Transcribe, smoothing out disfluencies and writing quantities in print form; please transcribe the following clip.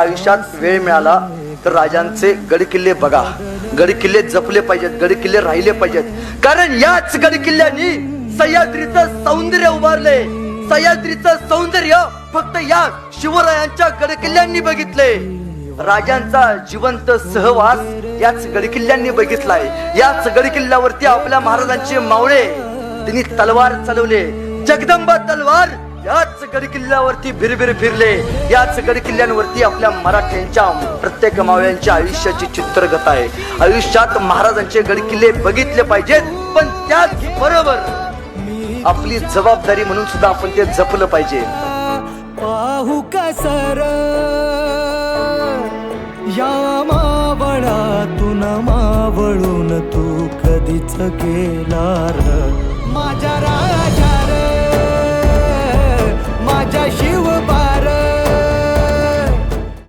आयुष्यात वेळ मिळाला तर राजांचे गडकिल्ले बघा, गडकिल्ले जपले पाहिजेत, गडकिल्ले राहिले पाहिजेत. कारण याच गडकिल्ल्यांनी सह्याद्रीचं सौंदर्य उभारले. सह्याद्रीचं सौंदर्य फक्त या शिवरायांच्या गडकिल्ल्यांनी बघितले. राजांचा जिवंत सहवास याच गडकिल्ल्यांनी बघितलाय. याच गडकिल्ल्यावरती आपल्या महाराजांचे मावळे त्यांनी तलवार चालवले. जगदंबा तलवार याच गडकिल्ल्यावरती भिरभिर फिरले. याच गडकिल्ल्यांवरती आपल्या मराठ्यांच्या प्रत्येक मावळ्यांच्या आयुष्याची चित्रगत आहे. आयुष्यात महाराजांचे गडकिल्ले बघितले पाहिजेत, पण त्याच बरोबर आपली जबाबदारी म्हणून सुद्धा आपण ते जपलं पाहिजे. पाहू कसर या मावळातून मावळून तू कधीच गेला र माझ्या राजा.